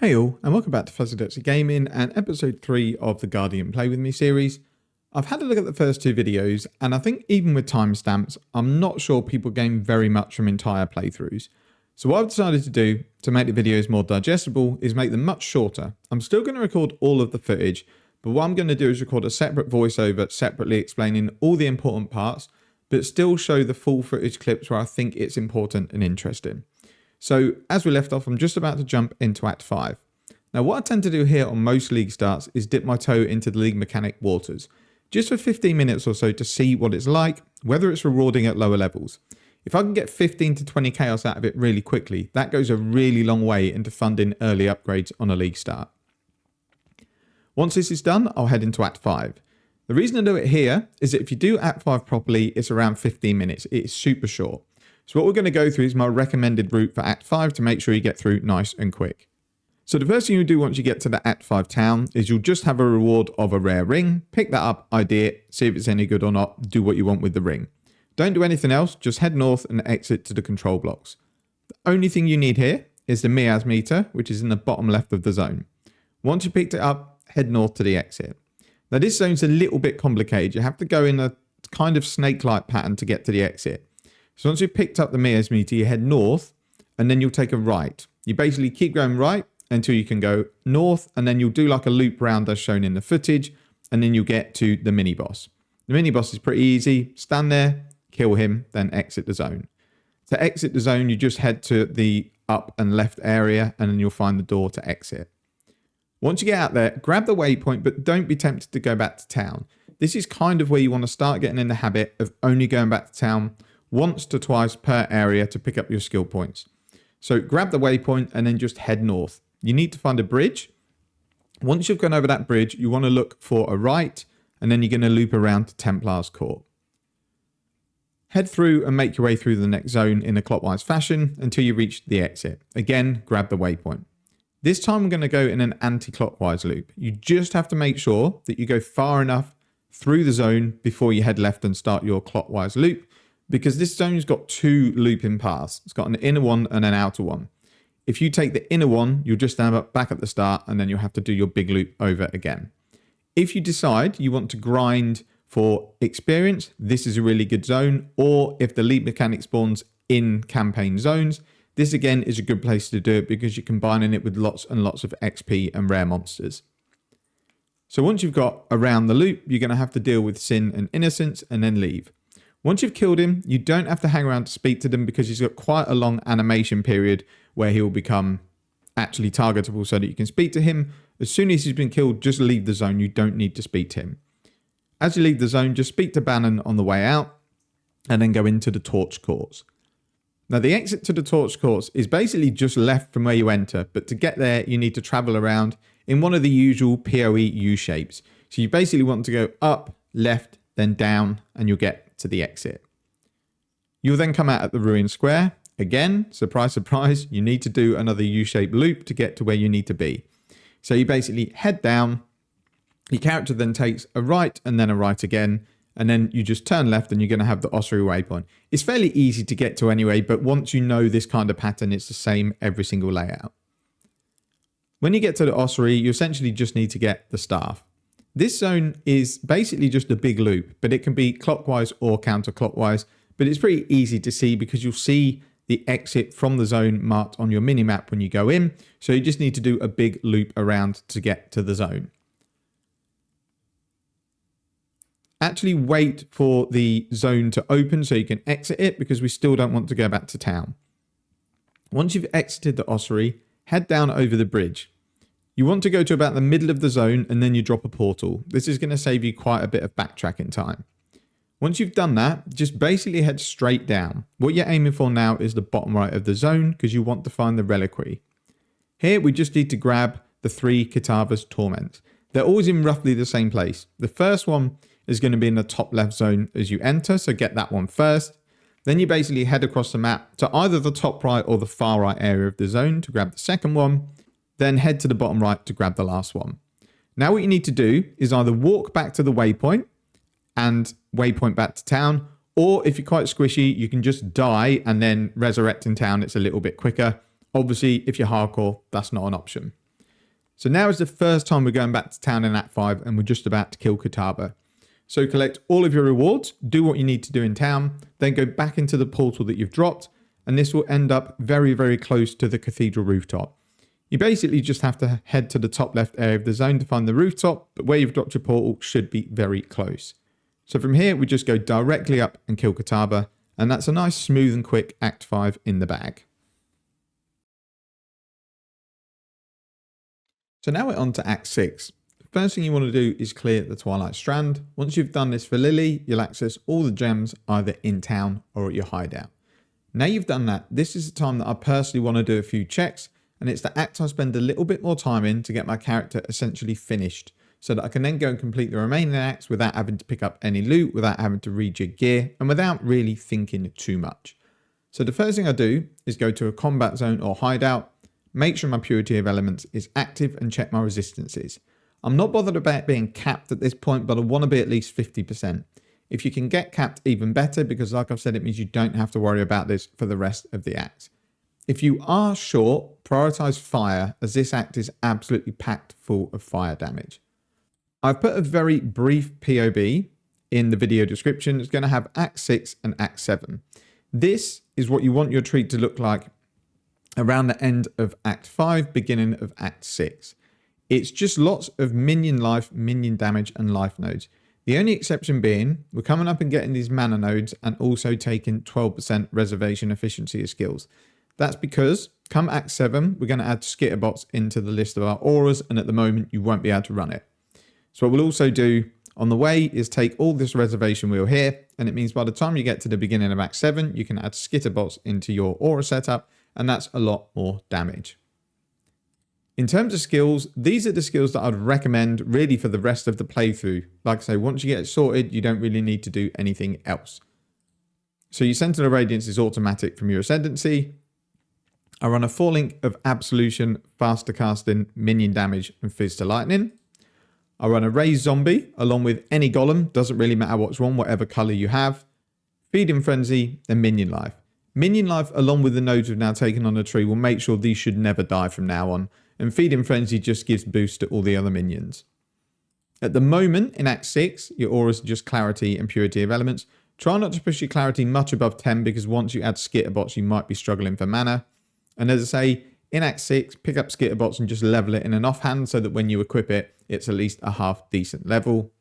Hey all, and welcome back to Fuzzy Dirty Gaming and episode 3 of the Guardian Play With Me series. I've had a look at the first two videos, and I think even with timestamps, I'm not sure people gain very much from entire playthroughs. So what I've decided to do to make the videos more digestible is make them much shorter. I'm still going to record all of the footage, but what I'm going to do is record a separate voiceover separately explaining all the important parts, but still show the full footage clips where I think it's important and interesting. So as we left off, I'm just about to jump into Act 5. Now what I tend to do here on most league starts is dip my toe into the league mechanic waters, just for 15 minutes or so to see what it's like, whether it's rewarding at lower levels. If I can get 15 to 20 chaos out of it really quickly, that goes a really long way into funding early upgrades on a league start. Once this is done, I'll head into Act 5. The reason I do it here is that if you do Act 5 properly, it's around 15 minutes. It's super short. So what we're going to go through is my recommended route for Act 5 to make sure you get through nice and quick. So the first thing you do once you get to the Act 5 town is you'll just have a reward of a rare ring. Pick that up, ID it, see if it's any good or not, do what you want with the ring. Don't do anything else, just head north and exit to the control blocks. The only thing you need here is the miasm meter, which is in the bottom left of the zone. Once you picked it up, head north to the exit. Now this zone's a little bit complicated. You have to go in a kind of snake-like pattern to get to the exit. So once you've picked up the miasm meter, you head north and then you'll take a right. You basically keep going right until you can go north, and then you'll do like a loop round as shown in the footage, and then you'll get to the mini boss. The mini boss is pretty easy. Stand there, kill him, then exit the zone. To exit the zone, you just head to the up and left area and then you'll find the door to exit. Once you get out there, grab the waypoint, but don't be tempted to go back to town. This is kind of where you want to start getting in the habit of only going back to town once to twice per area to pick up your skill points. So grab the waypoint and then just head north. You need to find a bridge. Once you've gone over that bridge, you want to look for a right, and then you're going to loop around to Templar's Court. Head through and make your way through the next zone in a clockwise fashion until you reach the exit. Again, grab the waypoint. This time I'm going to go in an anti-clockwise loop. You just have to make sure that you go far enough through the zone before you head left and start your clockwise loop, because this zone's got two looping paths. It's got an inner one and an outer one. If you take the inner one, you'll just stand up back at the start and then you'll have to do your big loop over again. If you decide you want to grind for experience, this is a really good zone. Or if the leap mechanic spawns in campaign zones, this again is a good place to do it because you're combining it with lots and lots of XP and rare monsters. So once you've got around the loop, you're going to have to deal with Sin and Innocence and then leave. Once you've killed him, you don't have to hang around to speak to them because he's got quite a long animation period where he will become actually targetable so that you can speak to him. As soon as he's been killed, just leave the zone. You don't need to speak to him. As you leave the zone, just speak to Bannon on the way out and then go into the Torch Courts. Now the exit to the Torch Courts is basically just left from where you enter, but to get there, you need to travel around in one of the usual PoE U shapes. So you basically want to go up, left, then down, and you'll get to the exit. You'll then come out at the Ruin Square. Again, surprise, surprise, you need to do another U-shaped loop to get to where you need to be. So you basically head down, your character then takes a right and then a right again, and then you just turn left and you're going to have the ossuary waypoint. It's fairly easy to get to anyway, but once you know this kind of pattern, it's the same every single layout. When you get to the ossuary, you essentially just need to get the staff. This zone is basically just a big loop, but it can be clockwise or counterclockwise, but it's pretty easy to see because you'll see the exit from the zone marked on your minimap when you go in. So you just need to do a big loop around to get to the zone. Actually wait for the zone to open so you can exit it because we still don't want to go back to town. Once you've exited the ossuary, head down over the bridge. You want to go to about the middle of the zone and then you drop a portal. This is going to save you quite a bit of backtracking time. Once you've done that, just basically head straight down. What you're aiming for now is the bottom right of the zone because you want to find the reliquary. Here we just need to grab the 3 Kitava's Torments. They're always in roughly the same place. The first one is going to be in the top left zone as you enter, so get that one first. Then you basically head across the map to either the top right or the far right area of the zone to grab the second one. Then head to the bottom right to grab the last one. Now what you need to do is either walk back to the waypoint and waypoint back to town, or if you're quite squishy, you can just die and then resurrect in town. It's a little bit quicker. Obviously, if you're hardcore, that's not an option. So now is the first time we're going back to town in Act 5 and we're just about to kill Catawba. So collect all of your rewards, do what you need to do in town, then go back into the portal that you've dropped, and this will end up very, very close to the cathedral rooftop. You basically just have to head to the top left area of the zone to find the rooftop, but where you've dropped your portal should be very close. So from here, we just go directly up and kill Catawba, and that's a nice, smooth and quick Act 5 in the bag. So now we're on to Act 6. The first thing you want to do is clear the Twilight Strand. Once you've done this for Lily, you'll access all the gems either in town or at your hideout. Now you've done that, this is the time that I personally want to do a few checks, and it's the act I spend a little bit more time in to get my character essentially finished, so that I can then go and complete the remaining acts without having to pick up any loot, without having to rejig gear, and without really thinking too much. So the first thing I do is go to a combat zone or hideout, make sure my purity of elements is active and check my resistances. I'm not bothered about being capped at this point, but I want to be at least 50%. If you can get capped, even better, because like I've said, it means you don't have to worry about this for the rest of the act. If you are short, prioritize fire, as this act is absolutely packed full of fire damage. I've put a very brief POB in the video description. It's going to have Act 6 and Act 7. This is what you want your tree to look like around the end of Act 5, beginning of Act 6. It's just lots of minion life, minion damage, and life nodes. The only exception being, we're coming up and getting these mana nodes and also taking 12% reservation efficiency of skills. That's because come Act 7, we're going to add skitterbots into the list of our auras, and at the moment you won't be able to run it. So what we'll also do on the way is take all this reservation wheel here, and it means by the time you get to the beginning of Act 7, you can add skitterbots into your aura setup, and that's a lot more damage. In terms of skills, these are the skills that I'd recommend really for the rest of the playthrough. Like I say, once you get it sorted, you don't really need to do anything else. So your Sentinel Radiance is automatic from your Ascendancy. I run a 4-link of Absolution, Faster Casting, Minion Damage, and Fizz to Lightning. I run a Raised Zombie along with any Golem, doesn't really matter what's wrong, whatever colour you have. Feeding Frenzy, and Minion Life. Minion Life, along with the nodes we've now taken on the tree, will make sure these should never die from now on. And Feeding Frenzy just gives boost to all the other minions. At the moment, in Act 6, your auras are just Clarity and Purity of Elements. Try not to push your Clarity much above 10, because once you add skitterbots, you might be struggling for mana. And as I say, in Act 6, pick up skitterbots and just level it in an offhand so that when you equip it, it's at least a half decent level.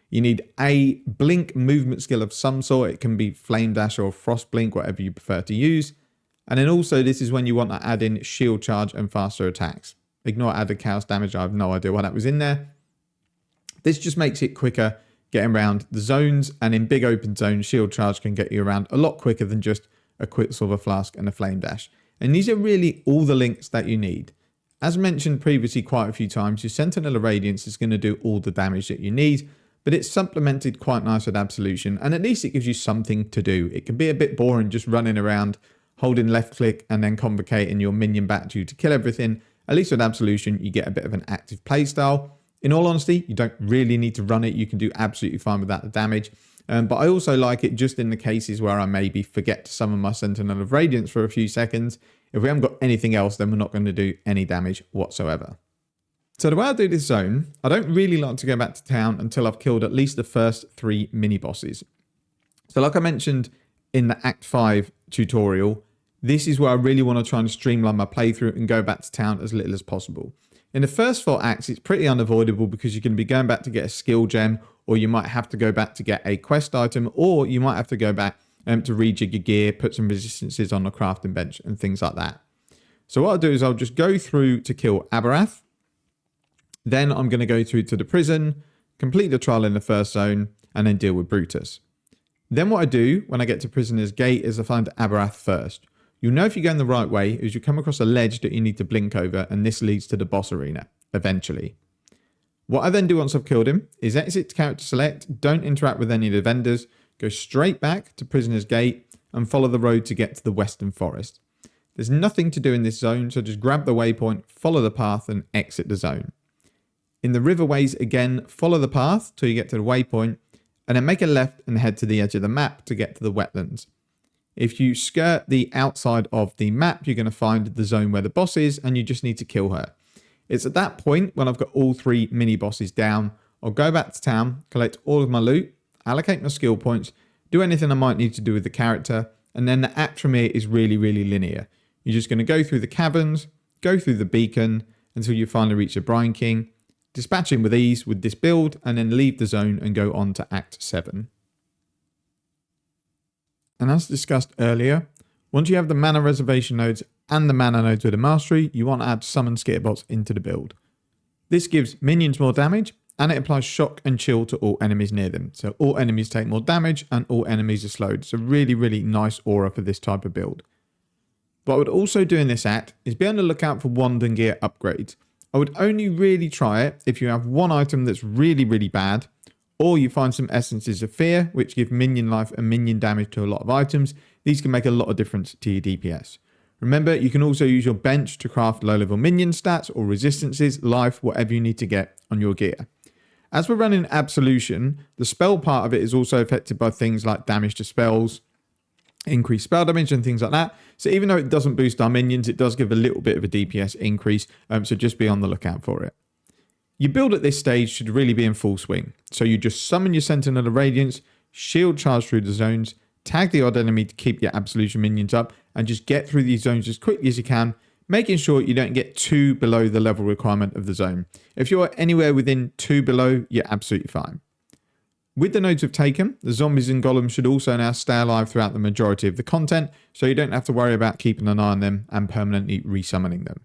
You need a blink movement skill of some sort. It can be Flame Dash or Frost Blink, whatever you prefer to use. And then also, this is when you want to add in Shield Charge and faster attacks. Ignore added chaos damage. I have no idea why that was in there. This just makes it quicker getting around the zones, and in big open zones, Shield Charge can get you around a lot quicker than just a Quicksilver Flask and a Flame Dash. And these are really all the links that you need. As mentioned previously quite a few times, your Sentinel of Radiance is going to do all the damage that you need, but it's supplemented quite nice with Absolution, and at least it gives you something to do. It can be a bit boring just running around, holding left click and then convocating your minion back to you to kill everything. At least with Absolution, you get a bit of an active playstyle. In all honesty, you don't really need to run it. You can do absolutely fine without the damage. But I also like it just in the cases where I maybe forget to summon my Sentinel of Radiance for a few seconds. If we haven't got anything else, then we're not going to do any damage whatsoever. So the way I do this zone, I don't really like to go back to town until I've killed at least the first 3 mini-bosses. So like I mentioned in the Act 5 tutorial, this is where I really want to try and streamline my playthrough and go back to town as little as possible. In the first 4 acts, it's pretty unavoidable because you're going to be going back to get a skill gem, or you might have to go back to get a quest item, or you might have to go back to rejig your gear, put some resistances on the crafting bench and things like that. So what I'll do is I'll just go through to kill Abarath. Then I'm going to go through to the prison, complete the trial in the first zone, and then deal with Brutus. Then what I do when I get to Prisoner's Gate is I find Abarath first. You'll know if you're going the right way as you come across a ledge that you need to blink over, and this leads to the boss arena, eventually. What I then do once I've killed him is exit to character select, don't interact with any of the vendors, go straight back to Prisoner's Gate, and follow the road to get to the Western Forest. There's nothing to do in this zone, so just grab the waypoint, follow the path, and exit the zone. In the riverways, again, follow the path till you get to the waypoint, and then make a left and head to the edge of the map to get to the wetlands. If you skirt the outside of the map, you're going to find the zone where the boss is, and you just need to kill her. It's at that point when I've got all 3 mini bosses down, I'll go back to town, collect all of my loot, allocate my skill points, do anything I might need to do with the character, and then the act from here is really, really linear. You're just going to go through the caverns, go through the beacon until you finally reach the Brine King, dispatch him with ease with this build, and then leave the zone and go on to Act 7. And as discussed earlier, once you have the mana reservation nodes and the mana nodes with a mastery, you want to add summon skitterbots into the build. This gives minions more damage, and it applies shock and chill to all enemies near them. So all enemies take more damage and all enemies are slowed. It's a really, really nice aura for this type of build. What I would also do in this act is be on the lookout for wand and gear upgrades. I would only really try it if you have one item that's really, really bad, or you find some essences of fear, which give minion life and minion damage to a lot of items. These can make a lot of difference to your DPS. Remember, you can also use your bench to craft low-level minion stats or resistances, life, whatever you need to get on your gear. As we're running Absolution, the spell part of it is also affected by things like damage to spells, increased spell damage and things like that. So even though it doesn't boost our minions, it does give a little bit of a DPS increase, so just be on the lookout for it. Your build at this stage should really be in full swing. So you just summon your Sentinel of Radiance, shield charge through the zones, tag the odd enemy to keep your Absolution minions up, and just get through these zones as quickly as you can, making sure you don't get too below the level requirement of the zone. If you're anywhere within 2 below, you're absolutely fine. With the nodes we've taken, the zombies and golems should also now stay alive throughout the majority of the content, so you don't have to worry about keeping an eye on them and permanently resummoning them.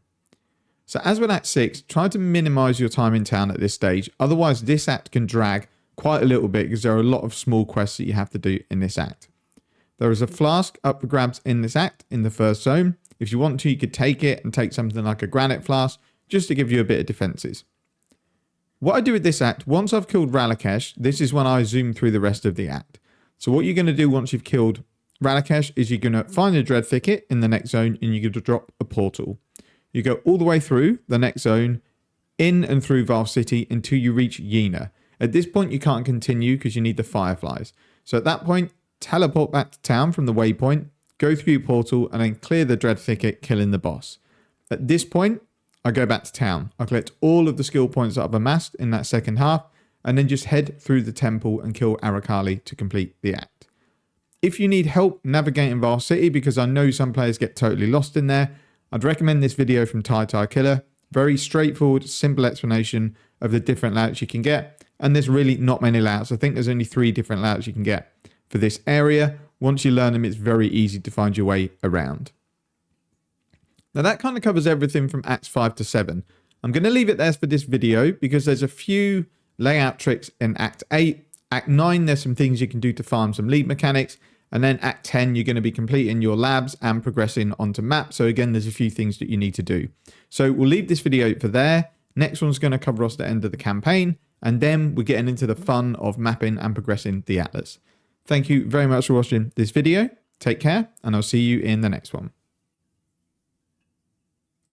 So as with Act 6, try to minimize your time in town at this stage, otherwise this act can drag quite a little bit because there are a lot of small quests that you have to do in this act. There is a flask up for grabs in this act in the first zone. If you want to, you could take it and take something like a granite flask just to give you a bit of defenses. What I do with this act, once I've killed Ralakesh, this is when I zoom through the rest of the act. So what you're going to do once you've killed Ralakesh is you're going to find the Dread Thicket in the next zone and you're going to drop a portal. You go all the way through the next zone, in and through Valve City until you reach Yena. At this point, you can't continue because you need the Fireflies. So at that point, teleport back to town from the waypoint, go through your portal, and then clear the Dread Thicket, killing the boss. At this point, I go back to town. I collect all of the skill points that I've amassed in that second half, and then just head through the temple and kill Arakali to complete the act. If you need help navigating Valve City, because I know some players get totally lost in there, I'd recommend this video from Tai Killer. Very straightforward, simple explanation of the different layouts you can get, and there's really not many layouts. I think there's only 3 different layouts you can get for this area. Once you learn them, it's very easy to find your way around. Now that kind of covers everything from Acts 5 to 7. I'm going to leave it there for this video because there's a few layout tricks in Act 8. Act 9, there's some things you can do to farm some lead mechanics. And then Act 10, you're going to be completing your labs and progressing onto map. So again, there's a few things that you need to do. So we'll leave this video for there. Next one's going to cover us the end of the campaign. And then we're getting into the fun of mapping and progressing the Atlas. Thank you very much for watching this video. Take care, and I'll see you in the next one.